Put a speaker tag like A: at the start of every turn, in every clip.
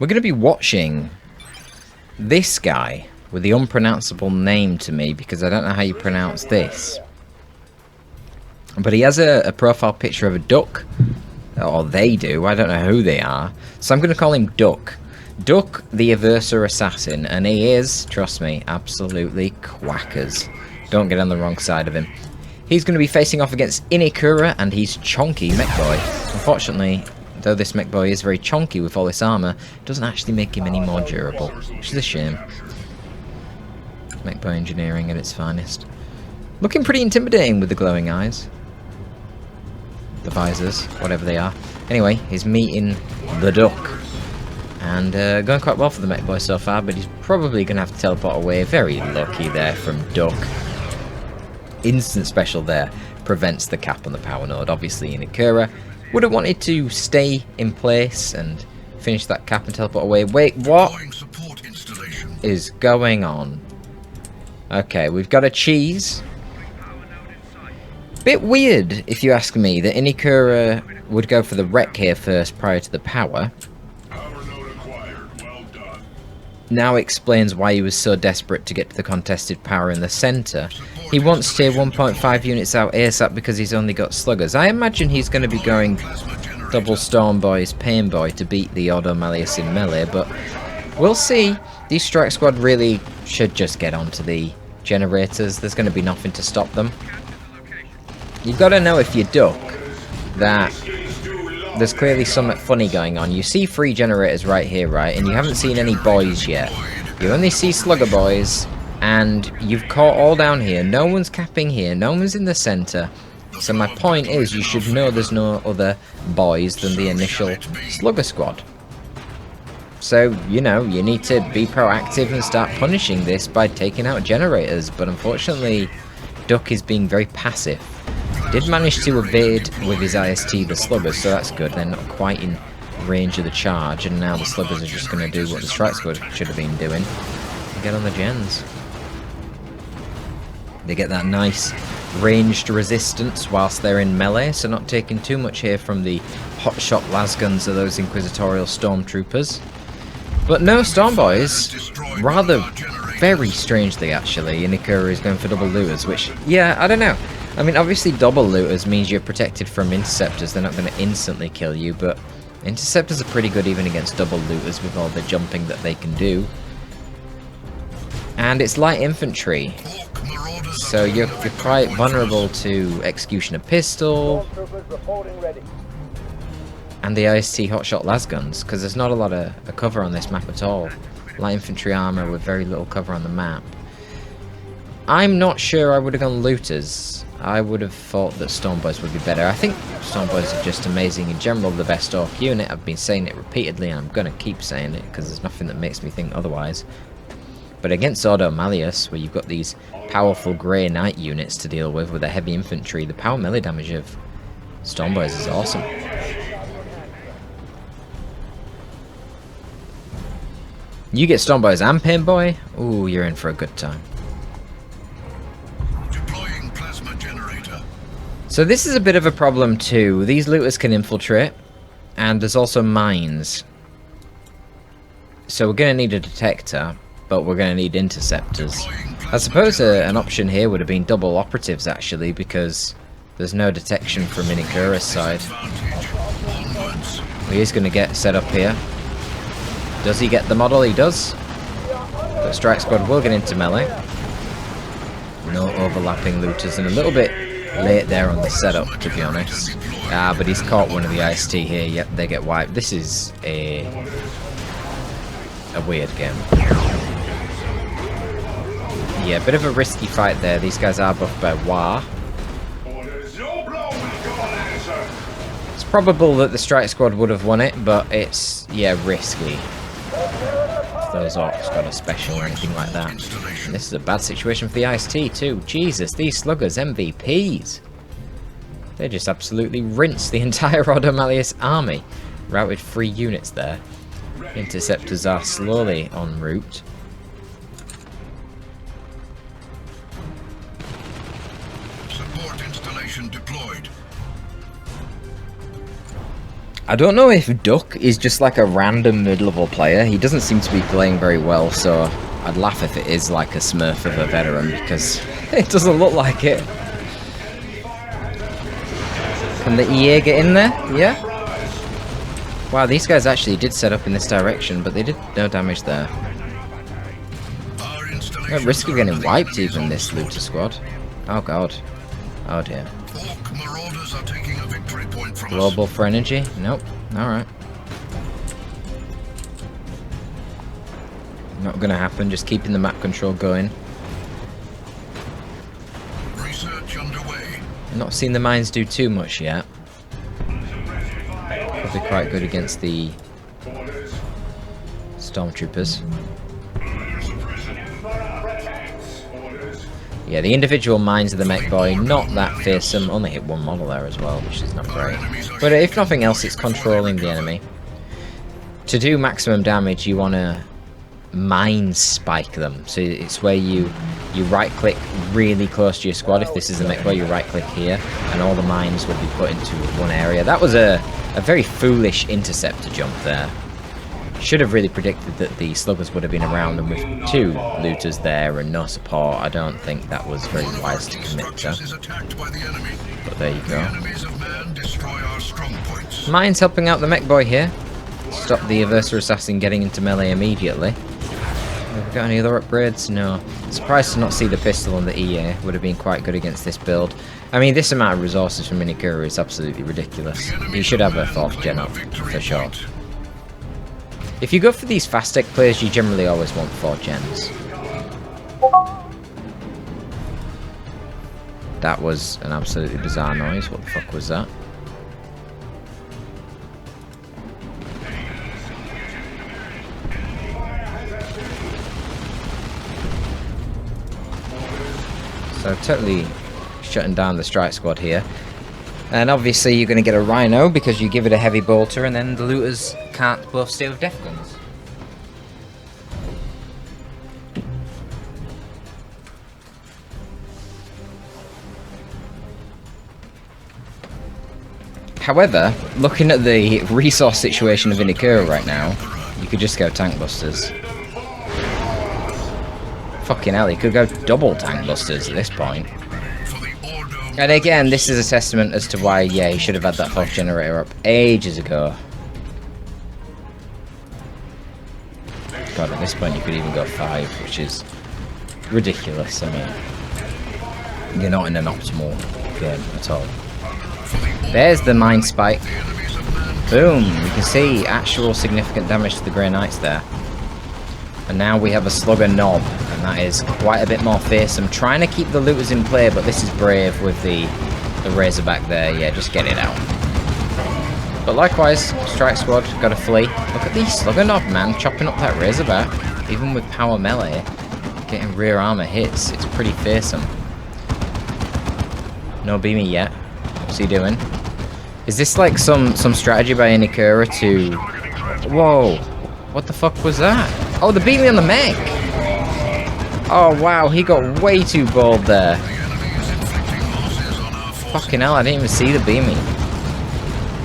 A: We're going to be watching this guy with the unpronounceable name to me, because I don't know how you pronounce this. But he has a profile picture of a duck. Or they do, I don't know who they are. So I'm going to call him Duck. Duck, the Aversa assassin, and he is, trust me, absolutely quackers. Don't get on the wrong side of him. He's going to be facing off against Inekura and his chonky mech boy. Unfortunately, though this mech boy is very chonky with all this armour, it doesn't actually make him any more durable, which is a shame. Mech boy engineering at its finest. Looking pretty intimidating with the glowing eyes. The visors, whatever they are. Anyway, he's meeting the Duck. And going quite well for the mech boy so far, but he's probably going to have to teleport away. Very lucky there from Duck. Instant special there. Prevents the cap on the power node. Obviously, Inekura would have wanted to stay in place and finish that cap and teleport away. Wait, what is going on? Okay, we've got a cheese. Bit weird, if you ask me, that Inekura would go for the wreck here first prior to the power. Now explains why he was so desperate to get to the contested power in the centre. He wants tier 1.5 units out ASAP because he's only got sluggers. I imagine he's going to be going double Storm Boys, Pain Boy to beat the Auto Malleus in melee, but we'll see. These Strike Squad really should just get onto the generators. There's going to be nothing to stop them. You've got to know, if you Duck, that there's clearly something funny going on. You see 3 generators right here, right? And you haven't seen any boys yet. You only see Slugger Boys, and you've caught all down here. No one's capping here. No one's in the centre. So my point is, you should know there's no other boys than the initial Slugger Squad. So, you know, you need to be proactive and start punishing this by taking out generators. But unfortunately, Duck is being very passive. Did manage to evade with his IST the sluggers, so that's good. They're not quite in range of the charge, and now the sluggers are just going to do what the Strike Squad should have been doing. Get on the gens. They get that nice ranged resistance whilst they're in melee, so not taking too much here from the hotshot lasguns of those Inquisitorial Stormtroopers. But no Storm Boys. Rather very strangely, actually, Inekura is going for double looters, which, yeah, I don't know. I mean, obviously double looters means you're protected from interceptors. They're not going to instantly kill you, but interceptors are pretty good even against double looters with all the jumping that they can do. And it's light infantry, so you're quite vulnerable to Executioner Pistol and the IST Hotshot Lasguns, because there's not a lot of cover on this map at all. Light infantry armor with very little cover on the map. I'm not sure I would have gone looters. I would have thought that Storm Boys would be better. I think Storm Boys are just amazing in general, the best orc unit. I've been saying it repeatedly, and I'm going to keep saying it because there's nothing that makes me think otherwise. But against Auto Malleus, where you've got these powerful Grey Knight units to deal with a heavy infantry, the power melee damage of Storm Boys is awesome. You get Storm Boys and Pain Boy, ooh, you're in for a good time. So this is a bit of a problem too. These looters can infiltrate, and there's also mines. So we're going to need a detector, but we're going to need interceptors. I suppose an option here would have been double operatives, actually, because there's no detection from Inekura's side. He is going to get set up here. Does he get the model? He does. But Strike Squad will get into melee. No overlapping looters, and a little bit late there on the setup, to be honest. Ah, but he's caught one of the IST here. Yep, they get wiped. This is a weird game. Yeah, bit of a risky fight there. These guys are buffed by War. It's probable that the Strike Squad would have won it, but it's, yeah, risky. If those orcs got a special or anything like that. And this is a bad situation for the IST too. Jesus, these sluggers, MVPs. They just absolutely rinsed the entire Auto Malleus army. Routed 3 units there. Interceptors are slowly en route. Support installation deployed. I don't know if Duck is just like a random mid-level player. He doesn't seem to be playing very well, so I'd laugh if it is like a smurf of a veteran, because it doesn't look like it. Can the EA get in there? Yeah. Wow, these guys actually did set up in this direction, but they did no damage there. At risk of getting wiped even, this looter squad. Oh god. Oh dear. Global for energy? Nope. Alright. Not gonna happen, just keeping the map control going.
B: Research underway.
A: I'm not seeing the mines do too much yet. Probably quite good against the stormtroopers. Yeah, the individual mines of the mech boy, not that fearsome. Only hit one model there as well, which is not great. But if nothing else, it's controlling the enemy. To do maximum damage, you want to mine spike them. So it's where you right-click really close to your squad. If this is the mech boy, you right-click here, and all the mines will be put into one area. That was a very foolish interceptor jump there. Should have really predicted that the sluggers would have been around, and with two looters there and no support, I don't think that was very wise to commit to. But there you go. Mines helping out the mech boy here. Stop the Aversa Assassin getting into melee immediately. Have we got any other upgrades? No. Surprised to not see the pistol on the EA. Would have been quite good against this build. I mean, this amount of resources from Inekura is absolutely ridiculous. He should have a 4th gen up, for sure. If you go for these fast tech players, you generally always want 4 gens. That was an absolutely bizarre noise. What the fuck was that? So totally shutting down the strike squad here. And obviously you're going to get a Rhino because you give it a heavy bolter, and then the looters can't both stay with death guns. However, looking at the resource situation of Inekura right now, you could just go tank busters. Fucking hell, you could go double tank busters at this point. And again, this is a testament as to why, yeah, he should have had that 4th generator up ages ago. God, at this point you could even go 5, which is ridiculous. I mean, you're not in an optimal game at all. There's the mine spike. Boom! You can see actual significant damage to the Grey Knights there. And now we have a slugger knob, and that is quite a bit more fearsome. Trying to keep the looters in play, but this is brave with the Razorback there. Yeah, just get it out. But likewise, Strike Squad got to flee. Look at the slugger knob, man, chopping up that Razorback. Even with power melee, getting rear armor hits. It's pretty fearsome. No beamy yet. What's he doing? Is this like some strategy by Inekura to... Whoa! What the fuck was that? Oh, the beamy on the mech! Oh wow, he got way too bold there. Fucking hell, I didn't even see the beamy.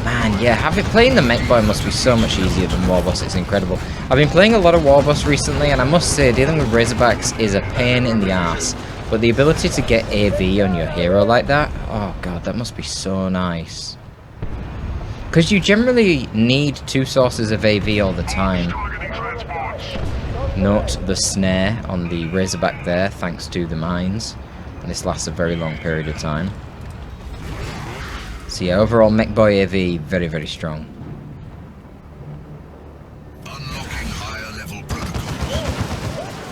A: Man, yeah, playing the mech boy must be so much easier than Warboss. It's incredible. I've been playing a lot of Warboss recently, and I must say, dealing with Razorbacks is a pain in the ass. But the ability to get AV on your hero like that, oh god, that must be so nice. Because you generally need 2 sources of AV all the time. Note the snare on the Razorback there, thanks to the mines. And this lasts a very long period of time. So yeah, overall mech boy AV, very, very strong. I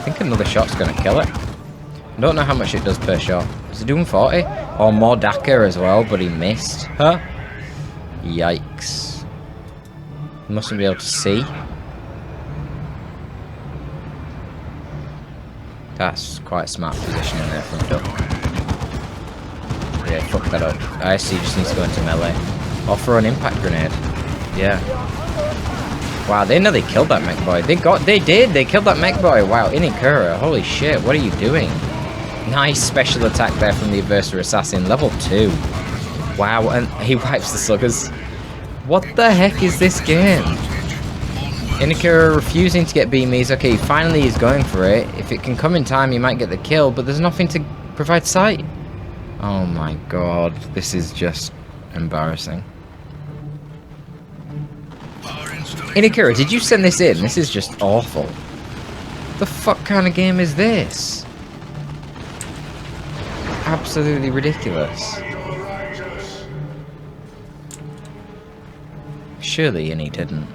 A: think another shot's going to kill it. I don't know how much it does per shot. Is it doing 40? Or more Daka as well, but he missed. Huh? Yikes. Mustn't be able to see. That's quite smart positioning there from Duck. Yeah, fuck that up. ISC just needs to go into melee. Or throw an impact grenade. Yeah. Wow, they nearly killed that mech boy. They did! They killed that mech boy! Wow, Inekura, holy shit, what are you doing? Nice special attack there from the Aversa Assassin, level 2. Wow, and he wipes the sluggers. What the heck is this game? Inekura refusing to get beamies. Okay, finally he's going for it. If it can come in time, he might get the kill, but there's nothing to provide sight. Oh my god, this is just embarrassing. Inekura, did you send this in? This is just awful. The fuck kind of game is this? Absolutely ridiculous. Surely Innie didn't.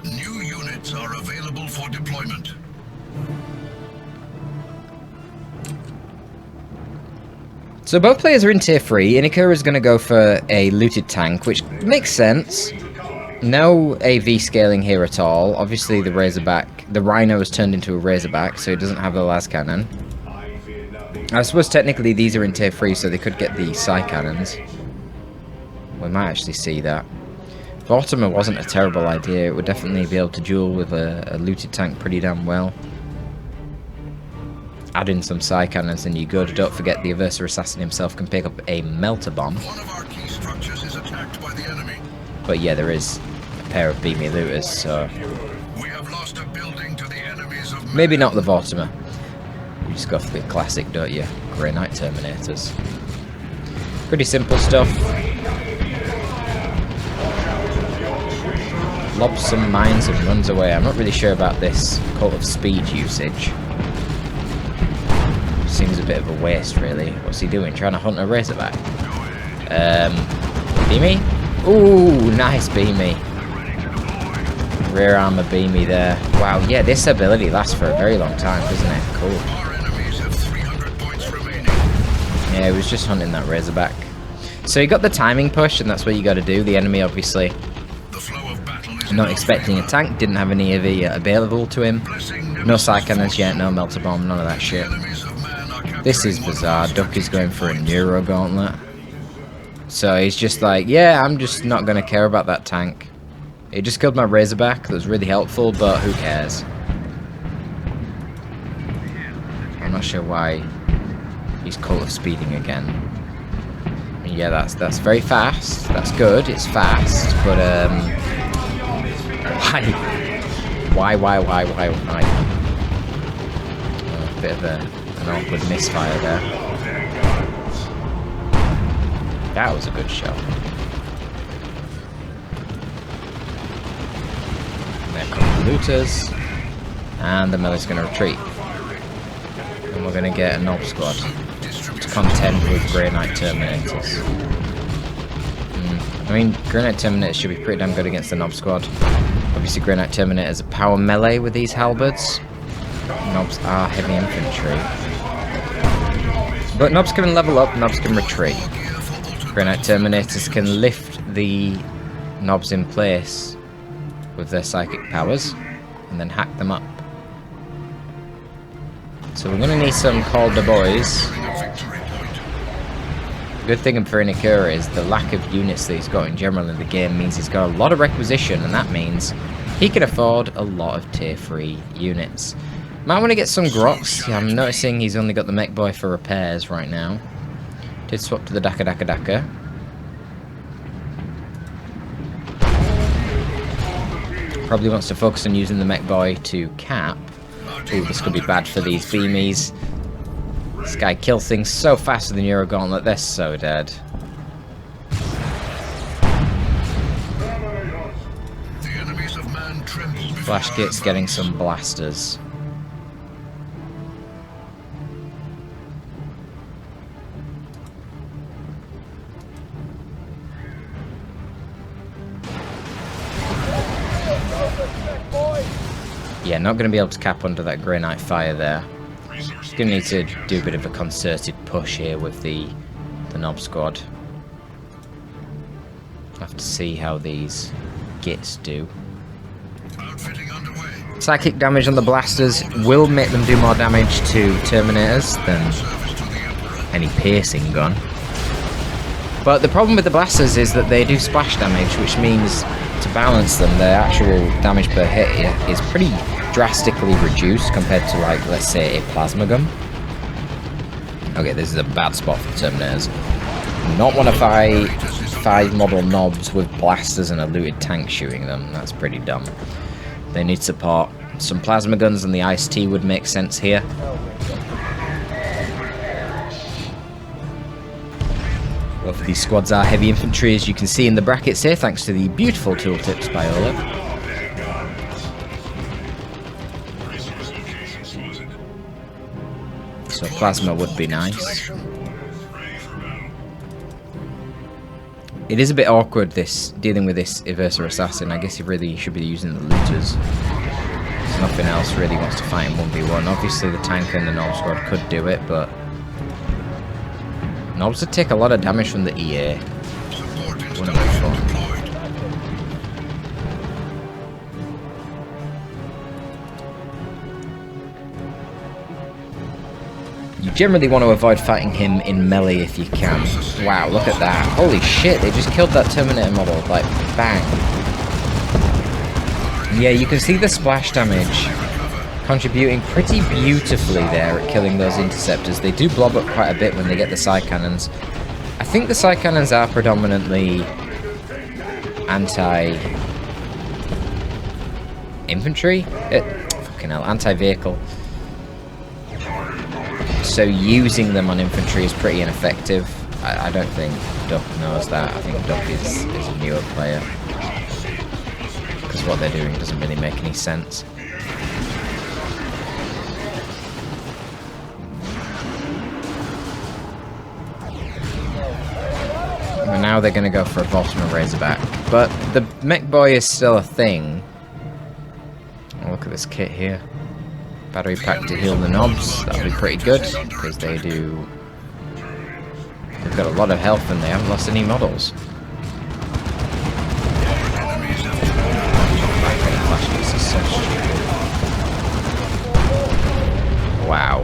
B: New units are available for deployment.
A: So both players are in tier 3. Inekura is going to go for a looted tank, which makes sense. No AV scaling here at all. Obviously the Razorback, the Rhino has turned into a Razorback, so it doesn't have the las cannon. I suppose technically these are in tier 3, so they could get the Psy cannons. We might actually see that. Vortimer wasn't a terrible idea. It would definitely be able to duel with a looted tank pretty damn well. Add in some Psy cannons and you're good. Don't forget the Aversa Assassin himself can pick up a Melter Bomb.
B: One of our key structures is attacked by the enemy.
A: But yeah, there is a pair of beamy looters, so...
B: We have lost a building to the enemies of
A: maybe not the Vortimer. You just go for the classic, don't you? Grey Knight Terminators. Pretty simple stuff. Lobs some mines and runs away. I'm not really sure about this Cult of Speed usage. Seems a bit of a waste, really. What's he doing? Trying to hunt a Razorback? Beamy? Ooh, nice Beamy. Rear armor Beamy there. Wow, yeah, this ability lasts for a very long time, doesn't it? Cool.
B: Our enemies have 300 points remaining.
A: Yeah, he was just hunting that Razorback. So he got the timing push, and that's what you got to do. The enemy, obviously,
B: The flow of battle is
A: not expecting a tank, didn't have any AV available to him. No Psy cannons yet, no Melter Bomb, none of that shit. This is bizarre. Duck is going for a Neuro Gauntlet. So he's just like, yeah, I'm just not going to care about that tank. He just killed my Razorback. That was really helpful, but who cares? I'm not sure why he's Cult of Speeding again. I mean, yeah, that's very fast. That's good. It's fast, but why? A bit of an awkward misfire there. That was a good shot. There come the looters. And the melee's going to retreat. And we're going to get a Knob Squad to contend with Grey Knight Terminators. I mean, Grey Knight Terminators should be pretty damn good against the Knob Squad. Obviously, Grey Knight Terminators are power melee with these halberds. Knobs are heavy infantry. But Knobs can level up, Knobs can retreat. Grey Knight Terminators can lift the Knobs in place with their psychic powers and then hack them up. So we're going to need some Call the Boys. The good thing for Inekura is the lack of units that he's got in general in the game means he's got a lot of requisition, and that means he can afford a lot of tier 3 units. Might want to get some Grots. Yeah, I'm noticing he's only got the Mech Boy for repairs right now. Did swap to the Daka. Probably wants to focus on using the Mech Boy to cap. Ooh, this could be bad for these beamies. This guy kills things so fast with the Neuro Gauntlet, they're so dead. Flash Kit's getting some blasters. Yeah, not going to be able to cap under that Grey Knight fire there. He's going to need to do a bit of a concerted push here with the Knob Squad. I'll have to see how these Gits do. Psychic damage on the blasters will make them do more damage to Terminators than any piercing gun. But the problem with the blasters is that they do splash damage, which means to balance them, their actual damage per hit is pretty drastically reduced compared to, like, let's say a plasma gun. Okay, this is a bad spot for the Terminators. Not want to fight 5 model knobs with blasters and a looted tank shooting them. That's pretty dumb. They need support. Some plasma guns and the iced tea would make sense here. Both of these squads are heavy infantry, as you can see in the brackets here, thanks to the beautiful tooltips by Ola. So plasma would be nice. It is a bit awkward dealing with this Eversa assassin. I guess you really should be using the looters. There's nothing else really wants to fight in 1v1. Obviously the tank and the Nob squad could do it, but Nobs would take a lot of damage from the EA. Wouldn't be fun. You generally want to avoid fighting him in melee if you can. Wow, look at that. Holy shit, they just killed that Terminator model. Like, bang. Yeah, you can see the splash damage contributing pretty beautifully there at killing those interceptors. They do blob up quite a bit when they get the side cannons. I think the side cannons are predominantly anti-infantry? Fucking hell, anti-vehicle. So using them on infantry is pretty ineffective. I don't think Duck knows that. I think Duck is a newer player. Because what they're doing doesn't really make any sense. And now they're going to go for a Baltimore Razorback. But the Mech Boy is still a thing. Oh, look at this kit here. Battery pack to heal the Nobs. That'll be pretty good, because they've got a lot of health and they haven't lost any models. Wow.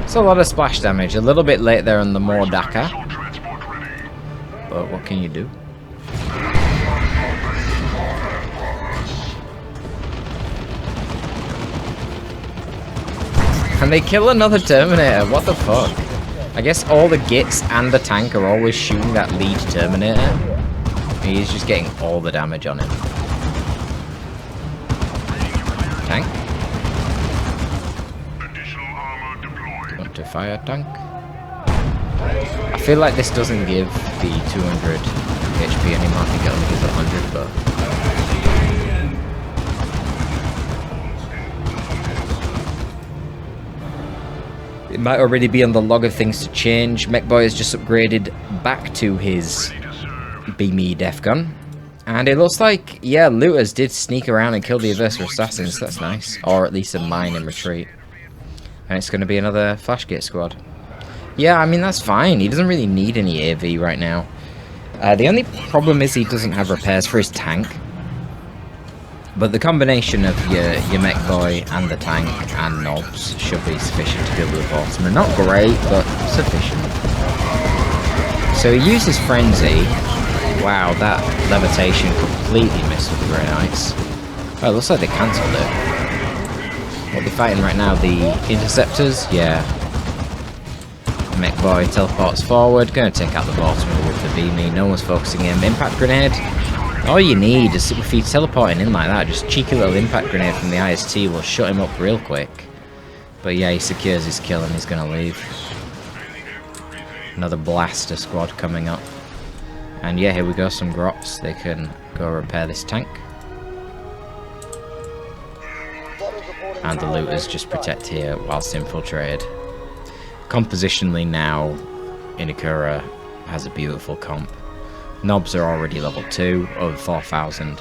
A: It's a lot of splash damage. A little bit late there on the Mordaka. But what can you do? And they kill another Terminator. What the fuck? I guess all the Gits and the tank are always shooting that lead Terminator. He's just getting all the damage on him. Tank? Want to fire tank? I feel like this doesn't give the 200 HP anymore. I think it only gives 100, but... it might already be on the log of things to change. Mechboy has just upgraded back to his beamy def gun. And it looks like, yeah, looters did sneak around and kill the Eversa assassins. That's nice. Or at least a mine in retreat. And it's going to be another Flashgate squad. Yeah, I mean, that's fine. He doesn't really need any AV right now. The only problem is he doesn't have repairs for his tank. But the combination of your Mechboy and the tank and Nobs should be sufficient to deal with the Baltimore. Not great, but sufficient. So he uses Frenzy. Wow, that levitation completely missed with the Grey Knights. Oh, it looks like they cancelled it. What are they fighting right now? The Interceptors? Yeah. Mechboy teleports forward. Going to take out the Baltimore with the beamy. No one's focusing him. Impact Grenade. All you need is, if he's teleporting in like that, just cheeky little impact grenade from the IST will shut him up real quick. But yeah, he secures his kill and he's going to leave. Another blaster squad coming up. And yeah, here we go, some Grots. They can go repair this tank. And the looters just protect here whilst infiltrated. Compositionally now, Inekura has a beautiful comp. Nobs are already level 2, over 4,000.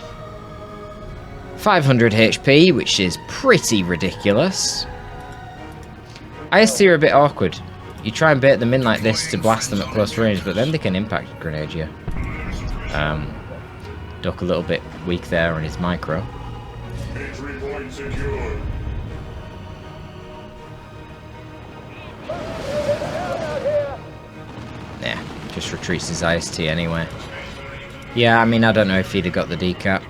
A: 500 HP, which is pretty ridiculous. IST are a bit awkward. You try and bait them in like this to blast them at close range, but then they can impact grenade you. Duck a little bit weak there on his micro. Yeah, just retreats his IST anyway. Yeah, I mean, I don't know if he'd have got the decap.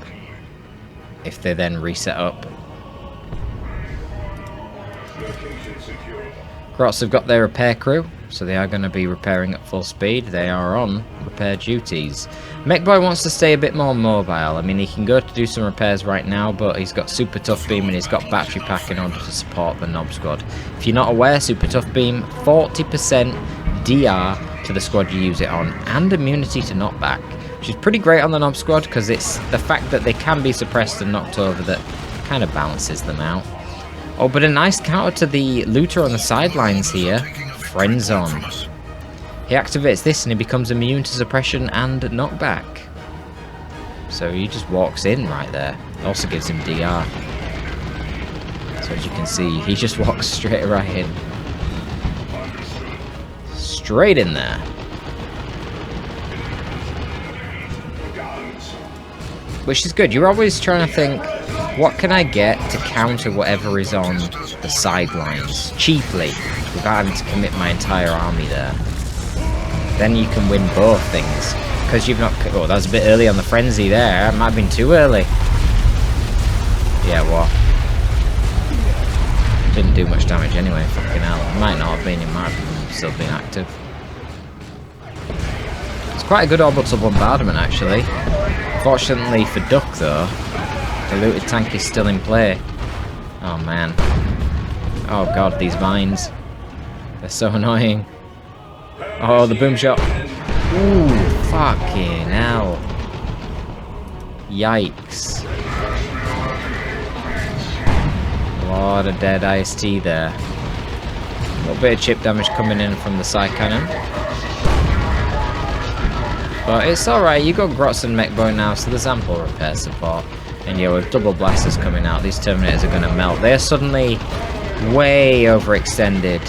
A: If they then reset up. Grots have got their repair crew, so they are going to be repairing at full speed. They are on repair duties. Mechboy wants to stay a bit more mobile. I mean, he can go to do some repairs right now, but he's got Super Tough Beam and he's got Battery Pack in order to support the Nob Squad. If you're not aware, Super Tough Beam, 40% DR to the squad you use it on, and immunity to knockback, which is pretty great on the Nob Squad, because it's the fact that they can be suppressed and knocked over that kind of balances them out. Oh, but a nice counter to the looter on the sidelines here. Friend Zone. He activates this and he becomes immune to suppression and knockback. So he just walks in right there. Also gives him DR. So as you can see, he just walks straight right in. Straight in there. Which is good. You're always trying to think, what can I get to counter whatever is on the sidelines cheaply without having to commit my entire army there? Then you can win both things. Because you've not... Oh, that was a bit early on the frenzy there. It might have been too early. Yeah, what? Didn't do much damage anyway, fucking hell. It might not have been, it might have still been active. It's quite a good orbital bombardment, actually. Fortunately for Duck, though, the looted tank is still in play. Oh, man. Oh, God, these mines. They're so annoying. Oh, the boom shot. Ooh, fucking hell. Yikes. A lot of dead IST there. A little bit of chip damage coming in from the side cannon. But it's alright, you got Grots and Mechboy now, so there's ample repair support. And yeah, with double blasters coming out, these Terminators are going to melt. They're suddenly way overextended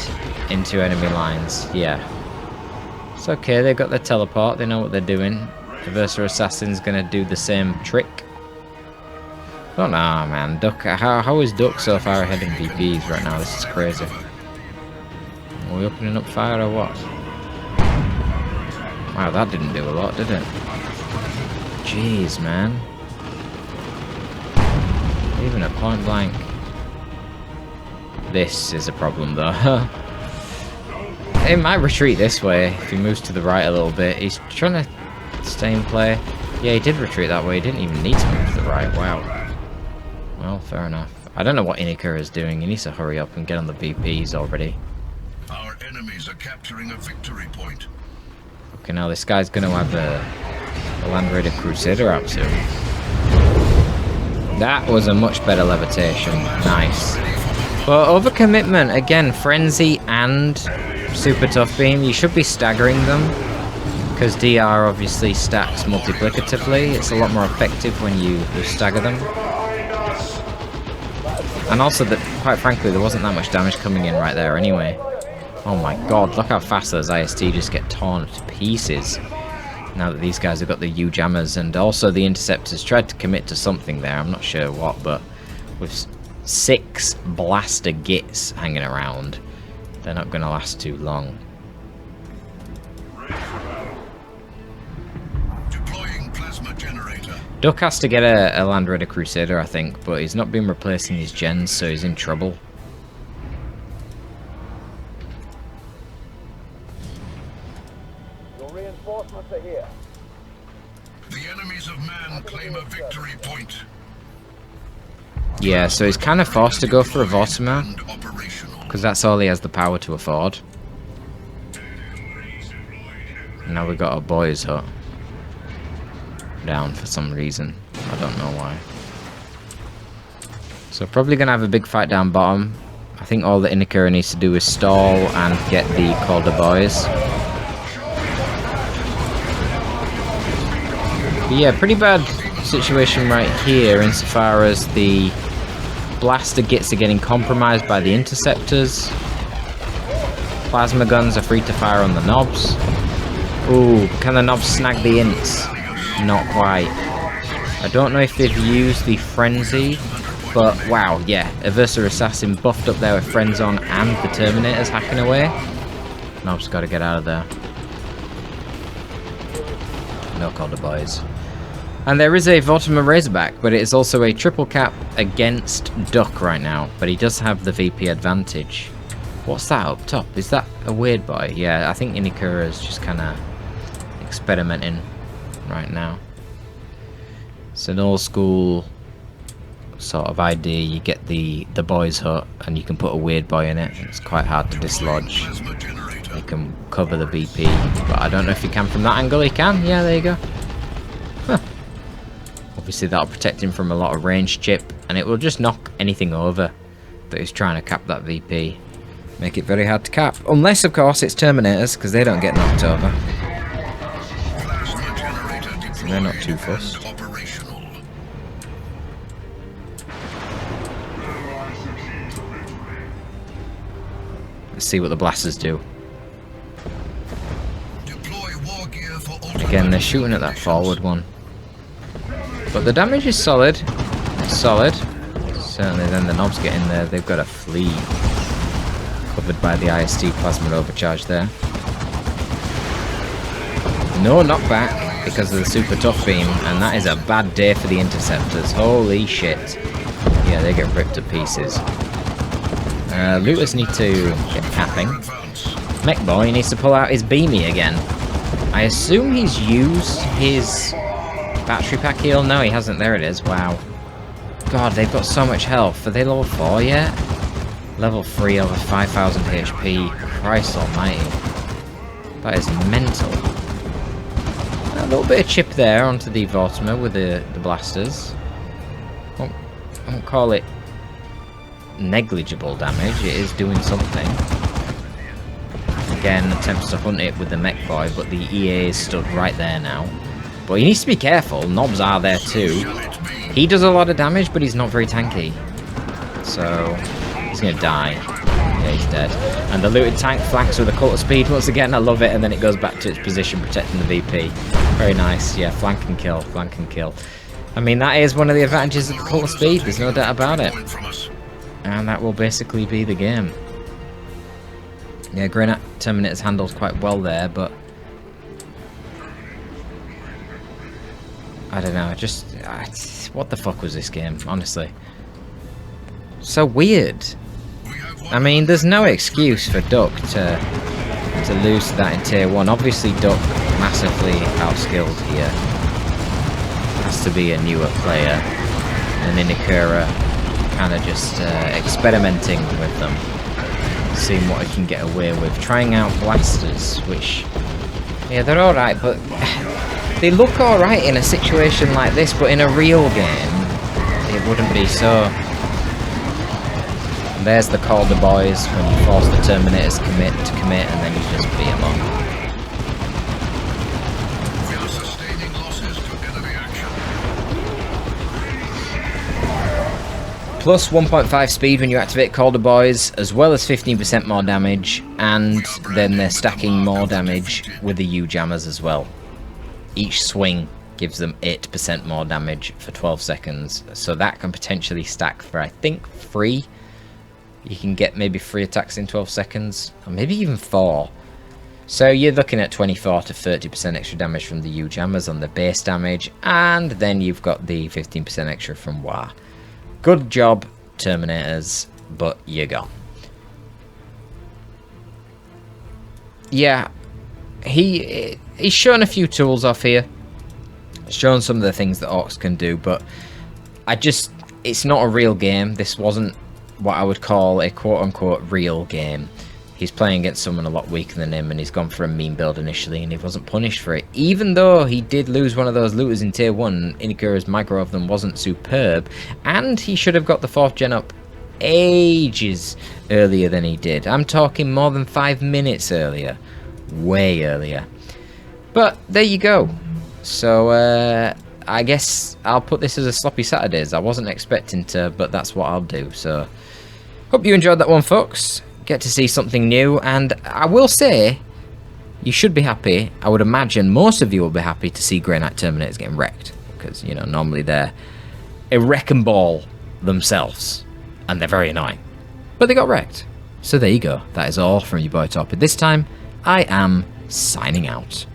A: into enemy lines. Yeah. It's okay, they've got their teleport, they know what they're doing. The Versa Assassin's going to do the same trick. Oh no, man. Duck, how is Duck so far ahead in VPs right now? This is crazy. Are we opening up fire or what? Wow, that didn't do a lot, did it? Jeez, man. Even at point blank. This is a problem, though. He might retreat this way if he moves to the right a little bit. He's trying to stay in play. Yeah, he did retreat that way. He didn't even need to move to the right. Wow. Well, fair enough. I don't know what Inekura is doing. He needs to hurry up and get on the VPs already.
B: Our enemies are capturing a victory point.
A: Okay, now this guy's going to have a Land Raider Crusader out soon. That was a much better levitation. Nice. But overcommitment, again, Frenzy and Super Tough Beam, you should be staggering them. Because DR obviously stacks multiplicatively. It's a lot more effective when you stagger them. And also, that, quite frankly, there wasn't that much damage coming in right there anyway. Oh my god, look how fast those IST just get torn to pieces. Now that these guys have got the huge jammers, and also the Interceptors tried to commit to something there, I'm not sure what, but with 6 blaster gits hanging around, they're not going to last too long.
B: Deploying plasma generator.
A: Duck has to get a Land Raider Crusader, I think, but he's not been replacing his gens, so he's in trouble.
C: Reinforcements are here.
B: The enemies of man claim a victory point.
A: Yeah, so he's kind of forced to go for a Vortimer,
B: And operational.
A: because that's all he has the power to afford. And now we got our boys hut down for some reason. I don't know why. So probably going to have a big fight down bottom. I think all the Inekura needs to do is stall and get the Calder boys. But yeah, pretty bad situation right here insofar as the blaster gits are getting compromised by the Interceptors. Plasma guns are free to fire on the knobs. Ooh, can the knobs snag the ints? Not quite. I don't know if they've used the Frenzy, but wow, yeah, a Versa Assassin buffed up there with Friendzone and the Terminators hacking away. Knobs gotta get out of there. No Calder boys. And there is a Vortimer Razorback, but it is also a triple cap against Duck right now. But he does have the VP advantage. What's that up top? Is that a weird boy? Yeah, I think Inekura is just kind of experimenting right now. It's an old school sort of idea. You get the boy's hut and you can put a weird boy in it. It's quite hard to dislodge. You can cover the BP, but I don't know if you can from that angle. You can. Yeah, there you go. Huh. Obviously that'll protect him from a lot of range chip, and it will just knock anything over that is trying to cap that VP. Make it very hard to cap. Unless, of course, it's Terminators, because they don't get knocked over. So they're not too fussed. Let's see what the blasters do. Again, they're shooting at that forward one. But the damage is solid. It's solid. Certainly then the knobs get in there. They've got to flee. Covered by the IST plasma overcharge there. No knockback because of the super tough beam. And that is a bad day for the interceptors. Holy shit. Yeah, they get ripped to pieces. Looters need to get capping. Mech Boy needs to pull out his beamy again. I assume he's used his battery pack heal. No, he hasn't. There it is. Wow. God, they've got so much health. Are they level 4 yet? Level 3 over 5,000 HP. Christ almighty. That is mental. A little bit of chip there onto the Vortimer with the blasters. I won't call it negligible damage. It is doing something. Again, attempts to hunt it with the Mech Boy, but the EA is stood right there now. But he needs to be careful. Knobs are there too. He does a lot of damage, but he's not very tanky. So, he's going to die. Yeah, he's dead. And the looted tank flanks with a cult of speed. Once again, I love it. And then it goes back to its position, protecting the VP. Very nice. Yeah, flank and kill. Flank and kill. I mean, that is one of the advantages of the cult of speed. There's no doubt about it. And that will basically be the game. Yeah, Granite Terminator's handled quite well there, but I don't know, what the fuck was this game, honestly? So weird. I mean, there's no excuse for Duck to lose to that in Tier 1. Obviously, Duck massively outskilled here. Has to be a newer player. And Inekura kind of just experimenting with them. Seeing what he can get away with. Trying out blasters, which, yeah, they're alright, but they look alright in a situation like this, but in a real game, it wouldn't be so. And there's the call the boys when you force the Terminators to commit, and then you just beat them up. Plus 1.5 speed when you activate Calder Boys, as well as 15% more damage, and then they're stacking more damage with the U-Jammers as well. Each swing gives them 8% more damage for 12 seconds, so that can potentially stack for, I think, 3. You can get maybe 3 attacks in 12 seconds, or maybe even 4. So you're looking at 24 to 30% extra damage from the U-Jammers on the base damage, and then you've got the 15% extra from WA. Good job, Terminators, but you're gone. Yeah, he's shown a few tools off here. Shown some of the things that Orcs can do, but it's not a real game. This wasn't what I would call a quote-unquote real game. He's playing against someone a lot weaker than him, and he's gone for a meme build initially, and he wasn't punished for it. Even though he did lose one of those looters in Tier 1, Inekura's micro of them wasn't superb, and he should have got the 4th gen up ages earlier than he did. I'm talking more than 5 minutes earlier. Way earlier. But there you go. So, I guess I'll put this as a sloppy Saturdays. I wasn't expecting to, but that's what I'll do. So, hope you enjoyed that one, folks. Get to see something new, and I will say, you should be happy. I would imagine most of you will be happy to see Grey Knight Terminators getting wrecked, because, you know, normally they're a wrecking ball themselves, and they're very annoying. But they got wrecked. So there you go. That is all from your boy Torpid. This time, I am signing out.